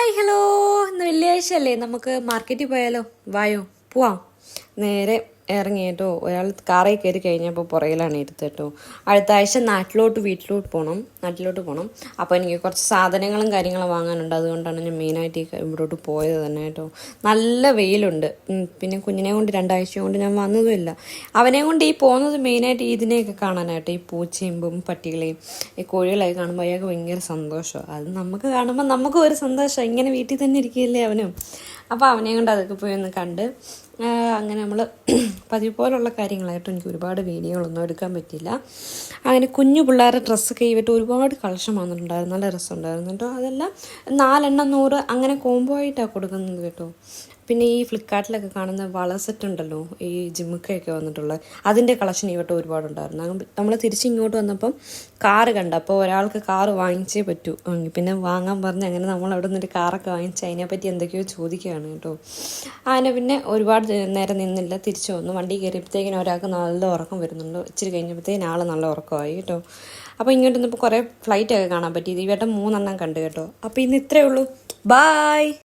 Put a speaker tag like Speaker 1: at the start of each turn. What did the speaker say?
Speaker 1: Hi hello, ഇന്ന് വെള്ളിയാഴ്ച അല്ലേ, നമുക്ക് മാർക്കറ്റിൽ പോയാലോ? വായോ പോവാം. നേരെ ഇറങ്ങി കേട്ടോ. ഒരാൾ കാറിൽ കയറി കഴിഞ്ഞപ്പോൾ പുറകിലാണ് ഇരുത്ത് കേട്ടോ. അടുത്ത ആഴ്ച വീട്ടിലോട്ട് പോകണം. അപ്പോൾ എനിക്ക് കുറച്ച് സാധനങ്ങളും കാര്യങ്ങളും വാങ്ങാനുണ്ട്. അതുകൊണ്ടാണ് ഞാൻ മെയിനായിട്ട് ഇവിടോട്ട് പോയത് തന്നെ കേട്ടോ. നല്ല വെയിലുണ്ട്. പിന്നെ കുഞ്ഞിനെ കൊണ്ട് 2 ആഴ്ച കൊണ്ട് ഞാൻ വന്നതുമില്ല. അവനെ കൊണ്ട് ഈ പോകുന്നത് മെയിനായിട്ട് ഇതിനെയൊക്കെ കാണാനായിട്ട്. ഈ പൂച്ചയും പട്ടികളെയും ഈ കോഴികളെയൊക്കെ കാണുമ്പോൾ അയാൾക്ക് ഭയങ്കര സന്തോഷമാണ്. അത് നമുക്ക് കാണുമ്പോൾ നമുക്കും ഒരു സന്തോഷം. ഇങ്ങനെ വീട്ടിൽ തന്നെ ഇരിക്കുകയല്ലേ അവനും. അപ്പോൾ അവനെ കൊണ്ട് അതൊക്കെ പോയി ഒന്ന് കണ്ട് അങ്ങനെ നമ്മൾ പതിവ് പോലുള്ള കാര്യങ്ങളായിട്ട് എനിക്ക് ഒരുപാട് വീഡിയോകളൊന്നും എടുക്കാൻ പറ്റിയില്ല. അങ്ങനെ കുഞ്ഞു പിള്ളേരുടെ ഡ്രസ്സൊക്കെ ഇവട്ട് ഒരുപാട് കളക്ഷൻ വന്നിട്ടുണ്ടായിരുന്നു. നല്ല രസമുണ്ടായിരുന്നു കേട്ടോ. അതെല്ലാം 4 എണ്ണം 100 അങ്ങനെ കോംബോ ആയിട്ടാണ് കൊടുക്കുന്നത് കേട്ടോ. പിന്നെ ഈ ഫ്ലിപ്കാർട്ടിലൊക്കെ കാണുന്ന വള സെറ്റ് ഉണ്ടല്ലോ, ഈ ജിമ്മിക്കൊക്കെ വന്നിട്ടുള്ള അതിൻ്റെ കളക്ഷൻ ഇവിടെ ഒരുപാടുണ്ടായിരുന്നു. നമ്മൾ തിരിച്ചിങ്ങോട്ട് വന്നപ്പം കാറ് കണ്ട, അപ്പോൾ ഒരാൾക്ക് കാറ് വാങ്ങിച്ചേ പറ്റൂ. പിന്നെ വാങ്ങാൻ പറഞ്ഞ് അങ്ങനെ നമ്മൾ അവിടെ നിന്നൊരു കാറൊക്കെ വാങ്ങിച്ച് അതിനെപ്പറ്റി എന്തൊക്കെയോ ചോദിക്കുകയാണ് കേട്ടോ. അങ്ങനെ പിന്നെ ഒരുപാട് നേരം നിന്നില്ല, തിരിച്ചു വന്നു. വണ്ടി കയറിയപ്പോഴത്തേക്കിനും ഒരാൾക്ക് നല്ല ഉറക്കം വരുന്നുണ്ട്. ഇച്ചിരി കഴിഞ്ഞപ്പോഴത്തേക്കും ആൾ നല്ല ഉറക്കമായി കേട്ടോ. അപ്പോൾ ഇങ്ങോട്ട് വന്നപ്പോൾ കുറേ ഫ്ലൈറ്റൊക്കെ കാണാൻ പറ്റി. ഇവിടെ 3 എണ്ണം കണ്ടു കേട്ടോ. അപ്പോൾ ഇന്ന് ഇത്രയേ ഉള്ളൂ. ബായ്.